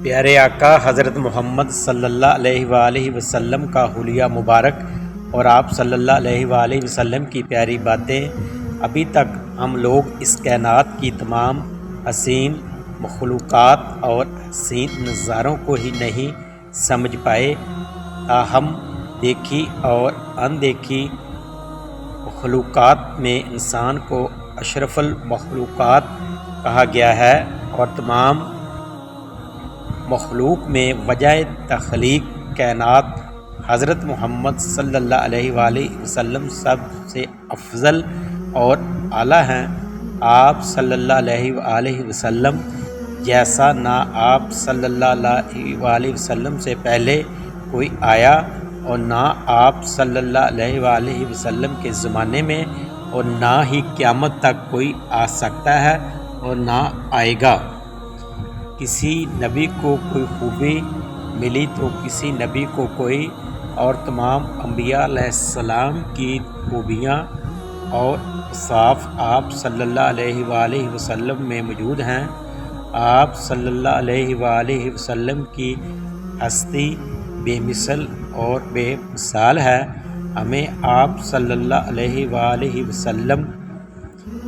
پیارے آقا حضرت محمد صلی اللہ علیہ وآلہ وسلم کا حلیہ مبارک اور آپ صلی اللہ علیہ وآلہ وسلم کی پیاری باتیں ابھی تک ہم لوگ اس کائنات کی تمام حسین مخلوقات اور حسین نظاروں کو ہی نہیں سمجھ پائے، تاہم دیکھی اور اندیکھی مخلوقات میں انسان کو اشرف المخلوقات کہا گیا ہے اور تمام مخلوق میں وجہ تخلیق کائنات حضرت محمد صلی اللہ علیہ وآلہ وسلم سب سے افضل اور اعلیٰ ہیں۔ آپ صلی اللہ علیہ وآلہ وسلم جیسا نہ آپ صلی اللہ علیہ وآلہ وسلم سے پہلے کوئی آیا اور نہ آپ صلی اللہ علیہ وآلہ وسلم کے زمانے میں اور نہ ہی قیامت تک کوئی آ سکتا ہے اور نہ آئے گا۔ کسی نبی کو کوئی خوبی ملی تو کسی نبی کو کوئی، اور تمام انبیاء علیہ السلام کی خوبیاں اور اوصاف آپ صلی اللہ علیہ وآلہ وسلم میں موجود ہیں۔ آپ صلی اللہ علیہ وآلہ وسلم کی ہستی بے مثل اور بے مثال ہے۔ ہمیں آپ صلی اللہ علیہ وآلہ وسلم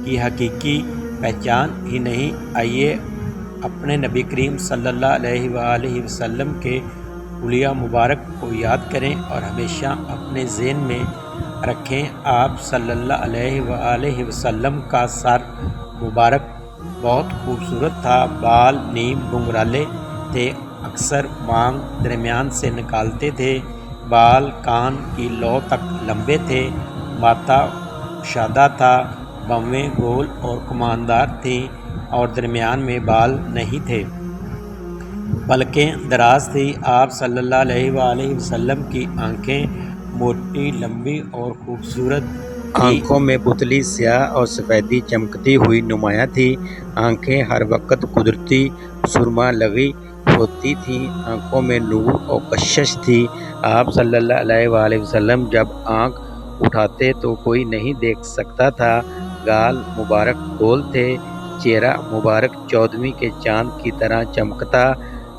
کی حقیقی پہچان ہی نہیں، آئیے اپنے نبی کریم صلی اللہ علیہ وآلہ وسلم کے حلیہ مبارک کو یاد کریں اور ہمیشہ اپنے ذہن میں رکھیں۔ آپ صلی اللہ علیہ وآلہ وسلم کا سر مبارک بہت خوبصورت تھا، بال نیم گنگرالے تھے، اکثر مانگ درمیان سے نکالتے تھے، بال کان کی لو تک لمبے تھے، ماتھا کشادہ تھا، بھویں گول اور کماندار تھیں اور درمیان میں بال نہیں تھے بلکہ دراز تھی۔ آپ صلی اللہ علیہ وآلہ وسلم کی آنکھیں موٹی، لمبی اور خوبصورت تھیں، آنکھوں میں بتلی سیاہ اور سفیدی چمکتی ہوئی نمایاں تھی، آنکھیں ہر وقت قدرتی سرما لگی ہوتی تھیں، آنکھوں میں نور اور کشش تھی۔ آپ صلی اللہ علیہ وآلہ وسلم جب آنکھ اٹھاتے تو کوئی نہیں دیکھ سکتا تھا، گال مبارک گول تھے، چہرہ مبارک چودھویں کے چاند کی طرح چمکتا،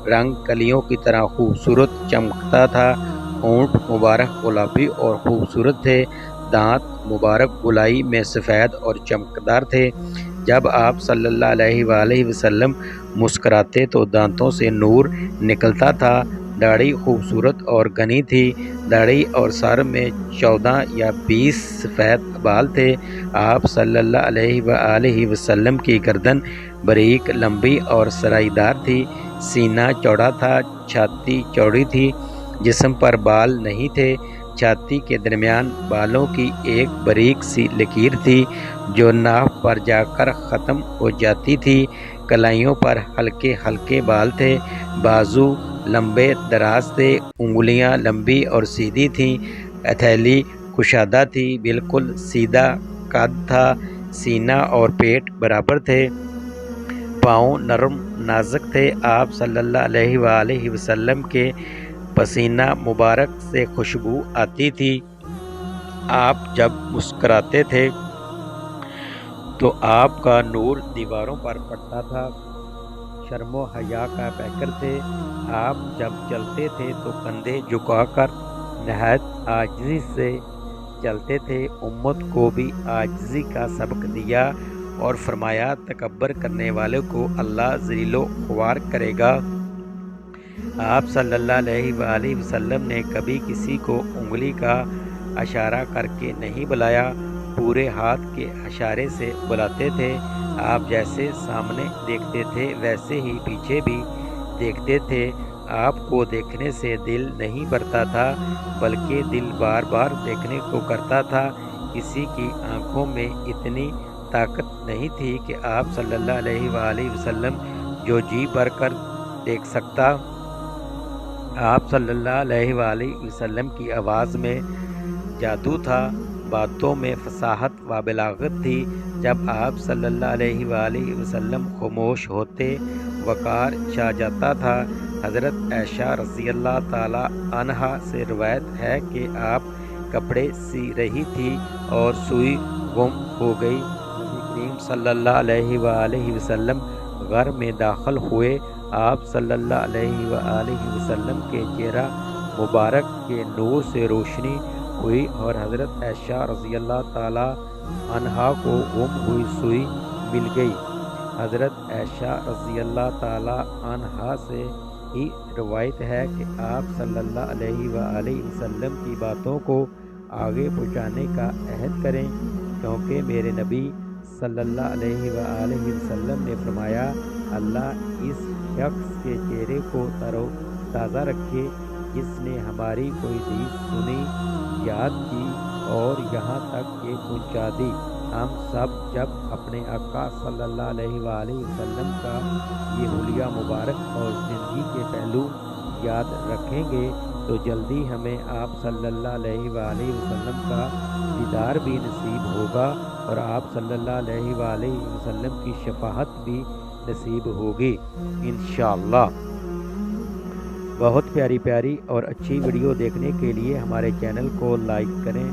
رنگ کلیوں کی طرح خوبصورت چمکتا تھا، ہونٹ مبارک گلابی اور خوبصورت تھے، دانت مبارک گلائی میں سفید اور چمکدار تھے۔ جب آپ صلی اللہ علیہ وآلہ وسلم مسکراتے تو دانتوں سے نور نکلتا تھا، داڑھی خوبصورت اور گھنی تھی، داڑھی اور سر میں 14 یا 20 سفید بال تھے۔ آپ صلی اللہ علیہ وآلہ وسلم کی گردن باریک، لمبی اور سرائی دار تھی، سینہ چوڑا تھا، چھاتی چوڑی تھی، جسم پر بال نہیں تھے، چھاتی کے درمیان بالوں کی ایک باریک سی لکیر تھی جو ناف پر جا کر ختم ہو جاتی تھی، کلائیوں پر ہلکے ہلکے بال تھے، بازو لمبے دراز تھے، انگلیاں لمبی اور سیدھی تھیں، ہتھیلی کشادہ تھی، بالکل سیدھا قد تھا، سینہ اور پیٹ برابر تھے، پاؤں نرم نازک تھے۔ آپ صلی اللہ علیہ وآلہ وسلم کے پسینہ مبارک سے خوشبو آتی تھی۔ آپ جب مسکراتے تھے تو آپ کا نور دیواروں پر پڑتا تھا، شرم و حیا کا پیکر تھے۔ آپ جب چلتے تھے تو کندھے جھکا کر نہایت عاجزی سے چلتے تھے، امت کو بھی عاجزی کا سبق دیا اور فرمایا تکبر کرنے والوں کو اللہ ذلیل و خوار کرے گا۔ آپ صلی اللہ علیہ وآلہ وسلم نے کبھی کسی کو انگلی کا اشارہ کر کے نہیں بلایا، پورے ہاتھ کے اشارے سے بلاتے تھے۔ آپ جیسے سامنے دیکھتے تھے ویسے ہی پیچھے بھی دیکھتے تھے، آپ کو دیکھنے سے دل نہیں بھرتا تھا بلکہ دل بار بار دیکھنے کو کرتا تھا۔ کسی کی آنکھوں میں اتنی طاقت نہیں تھی کہ آپ صلی اللہ علیہ وآلہ وسلم جو جی بھر کر دیکھ سکتا۔ آپ صلی اللہ علیہ وآلہ وسلم کی آواز میں جادو تھا، باتوں میں فصاحت و بلاغت تھی، جب آپ صلی اللہ علیہ وآلہ وسلم خاموش ہوتے وقار چھا جاتا تھا۔ حضرت عائشہ رضی اللہ تعالی عنہا سے روایت ہے کہ آپ کپڑے سی رہی تھی اور سوئی گم ہو گئی، نبی کریم صلی اللہ علیہ وآلہ وسلم غار میں داخل ہوئے آپ صلی اللہ علیہ وآلہ وسلم کے چہرہ مبارک کے نور سے روشنی ہوئی اور حضرت عائشہ رضی اللہ تعالی عنہا کو گم ہوئی سوئی مل گئی۔ حضرت عائشہ رضی اللہ تعالی عنہا سے ہی روایت ہے کہ آپ صلی اللہ علیہ وآلہ وسلم کی باتوں کو آگے پہنچانے کا عہد کریں، کیونکہ میرے نبی صلی اللہ علیہ وآلہ وسلم نے فرمایا، اللہ اس شخص کے چہرے کو تر و تازہ رکھے جس نے ہماری کوئی حدیث سنی، یاد کی اور یہاں تک کہ پہنچا دی۔ ہم سب جب اپنے آقا صلی اللہ علیہ وآلہ وسلم کا یہ حلیہ مبارک اور زندگی کے پہلو یاد رکھیں گے تو جلدی ہمیں آپ صلی اللہ علیہ وآلہ وسلم کا دیدار بھی نصیب ہوگا اور آپ صلی اللہ علیہ وآلہ وسلم کی شفاعت بھی نصیب ہوگی انشاءاللہ۔ بہت پیاری پیاری اور اچھی ویڈیو دیکھنے کے لیے ہمارے چینل کو لائک کریں۔